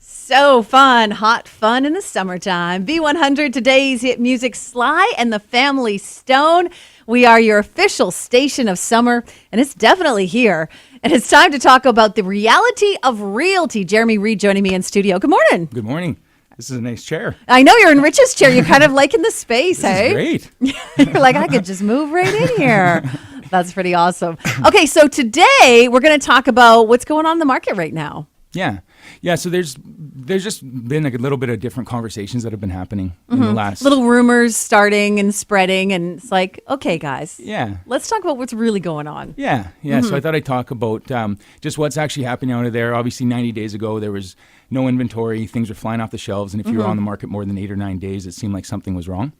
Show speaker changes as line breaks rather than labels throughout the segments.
So fun, hot fun in the summertime. B100, today's hit music, Sly and the Family Stone. We are your official station of summer, and it's definitely here. And it's time to talk about the reality of Realty. Jeremy Reid joining me in studio. Good morning.
Good morning. This is a nice chair.
I know you're in Rich's chair. You're kind of liking the space,
This
hey?
is great.
You're like, I could just move right in here. That's pretty awesome. Okay, so today we're going to talk about what's going on in the market right now.
Yeah. So there's just been a little bit of different conversations that have been happening in the last.
Little rumors starting and spreading, and it's like, okay, guys.
Yeah.
Let's talk about what's really going on.
Yeah. So I thought I'd talk about just what's actually happening out of there. Obviously, 90 days ago, there was no inventory. Things were flying off the shelves. And if you were on the market more than 8 or 9 days, it seemed like something was wrong.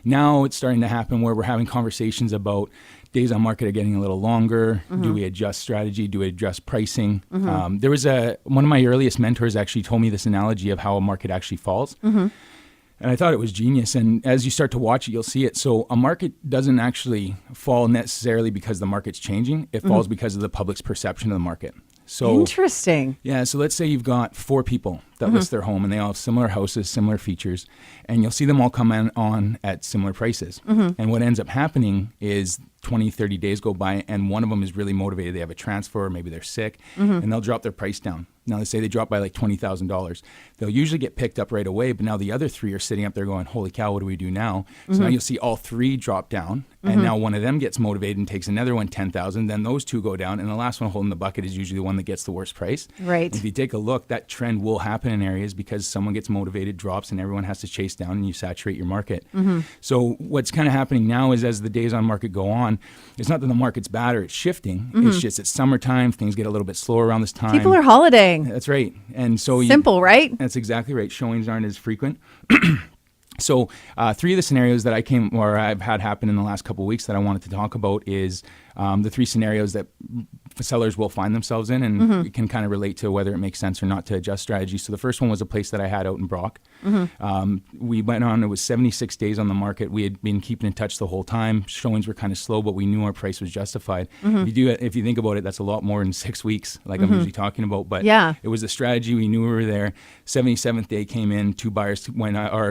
Now it's starting to happen where we're having conversations about days on market are getting a little longer. Do we adjust strategy? Do we adjust pricing? There was one of my earliest mentors actually told me this analogy of how a market actually falls. And I thought it was genius. And as you start to watch it, you'll see it. So a market doesn't actually fall necessarily because the market's changing. It falls because of the public's perception of the market. So
Interesting.
yeah, so let's say you've got 4 people that list their home and they all have similar houses, similar features, and you'll see them all come on at similar prices. And what ends up happening is 20, 30 days go by and one of them is really motivated. They have a transfer, or maybe they're sick, and they'll drop their price down. Now, let's say they drop by like $20,000. They'll usually get picked up right away, but now the other 3 are sitting up there going, holy cow, what do we do now? So now you'll see all 3 drop down, and now one of them gets motivated and takes another one, 10,000. Then those 2 go down, and the last one holding the bucket is usually the one that gets the worst price.
Right.
If you take a look, that trend will happen in areas because someone gets motivated, drops, and everyone has to chase down, and you saturate your market. So what's kind of happening now is as the days on market go on, it's not that the market's bad or it's shifting. It's just it's summertime. Things get a little bit slower around this time.
People are holidaying.
That's right. And so
Simple, right?
That's exactly right. Showings aren't as frequent. So 3 of the scenarios that I've had happen in the last couple of weeks that I wanted to talk about is the 3 scenarios that sellers will find themselves in, and it can kind of relate to whether it makes sense or not to adjust strategy. So the first one was a place that I had out in Brock. We went on, it was 76 days on the market. We had been keeping in touch the whole time. Showings were kind of slow, but we knew our price was justified. If you think about it, that's a lot more than 6 weeks, like I'm usually talking about. But it was a strategy. We knew we were there. 77th day came in, 2 buyers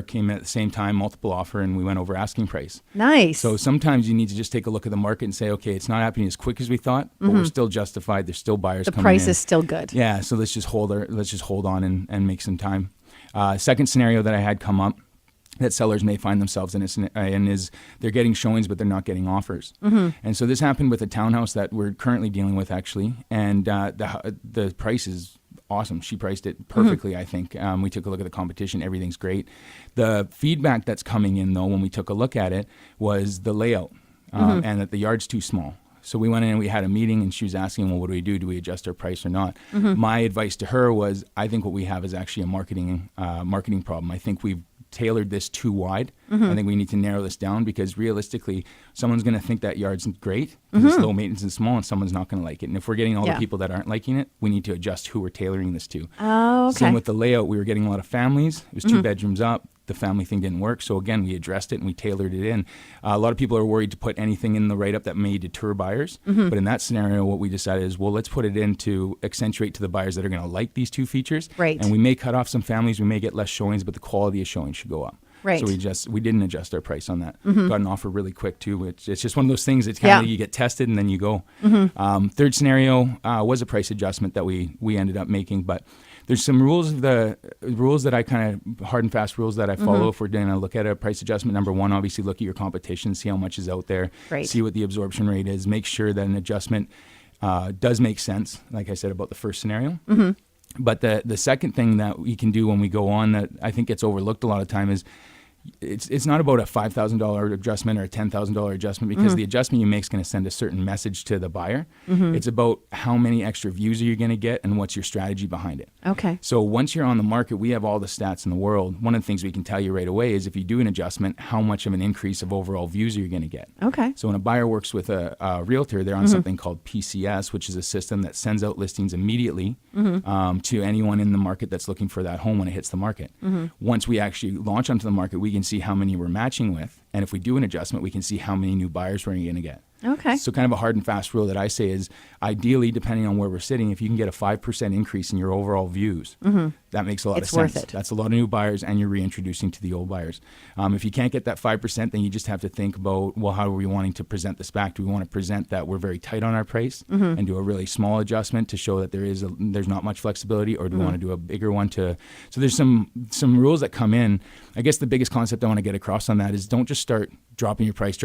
came at the same time, multiple offer, and we went over asking price.
Nice.
So sometimes you need to just take a look at the market and say, okay, it's not happening as quick as we thought, but we're still justified. There's still buyers coming in.
The price is still good.
Yeah, so let's just hold on and make some time. Second scenario that I had come up that sellers may find themselves in is they're getting showings, but they're not getting offers. And so this happened with a townhouse that we're currently dealing with, actually, and the price is awesome. She priced it perfectly, I think. We took a look at the competition. Everything's great. The feedback that's coming in, though, when we took a look at it, was the layout and that the yard's too small. So we went in and we had a meeting, and she was asking, well, what do we do? Do we adjust our price or not? My advice to her was, I think what we have is actually a marketing problem. I think we've tailored this too wide. I think we need to narrow this down because realistically, someone's going to think that yard's great because it's low maintenance and small, and someone's not going to like it. And if we're getting all the people that aren't liking it, we need to adjust who we're tailoring this to.
Oh, okay.
Same with the layout. We were getting a lot of families. It was 2 bedrooms up. The family thing didn't work. So again, we addressed it and we tailored it in. A lot of people are worried to put anything in the write-up that may deter buyers. But in that scenario, what we decided is, well, let's put it in to accentuate to the buyers that are going to like these 2 features.
Right.
And we may cut off some families. We may get less showings, but the quality of showings should go up.
Right.
So we didn't adjust our price on that. Got an offer really quick too. It's just one of those things. It's kind of you get tested and then you go. Third scenario was a price adjustment that we ended up making, but there's some rules that I kind of hard and fast rules that I follow if we're going to look at a price adjustment. Number 1, obviously look at your competition, see how much is out there, see what the absorption rate is, make sure that an adjustment does make sense. Like I said about the first scenario. But the second thing that we can do when we go on that I think gets overlooked a lot of time is it's not about a $5,000 adjustment or a $10,000 adjustment because the adjustment you make is going to send a certain message to the buyer. It's about how many extra views are you going to get and what's your strategy behind it.
Okay.
So once you're on the market, we have all the stats in the world. One of the things we can tell you right away is if you do an adjustment, how much of an increase of overall views are you going to get.
Okay.
So when a buyer works with a realtor, they're on something called PCS, which is a system that sends out listings immediately to anyone in the market that's looking for that home when it hits the market. Once we actually launch onto the market, we can see how many we're matching with. And if we do an adjustment, we can see how many new buyers we're going to get.
Okay.
So kind of a hard and fast rule that I say is ideally, depending on where we're sitting, if you can get a 5% increase in your overall views, that makes a lot
It's
of sense.
worth it.
That's a lot of new buyers, and you're reintroducing to the old buyers. If you can't get that 5%, then you just have to think about, well, how are we wanting to present this back? Do we want to present that we're very tight on our price and do a really small adjustment to show that there's not much flexibility, or do we want to do a bigger one so there's some rules that come in. I guess the biggest concept I want to get across on that is don't just start dropping your price.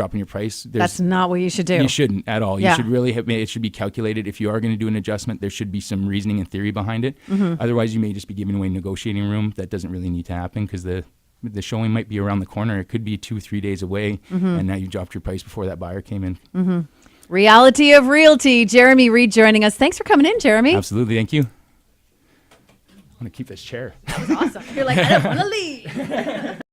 That's not what you should do.
You shouldn't at all.
Yeah.
You should really it should be calculated. If you are going to do an adjustment, there should be some reasoning and theory behind it. Otherwise, you may just be giving away negotiating room that doesn't really need to happen, because the showing might be around the corner. It could be 2-3 days away, and now you dropped your price before that buyer came in.
Reality of Realty. Jeremy Reid joining us. Thanks for coming in, Jeremy.
Absolutely. Thank you. I want to keep this chair.
That was awesome. You're like, I don't want to leave.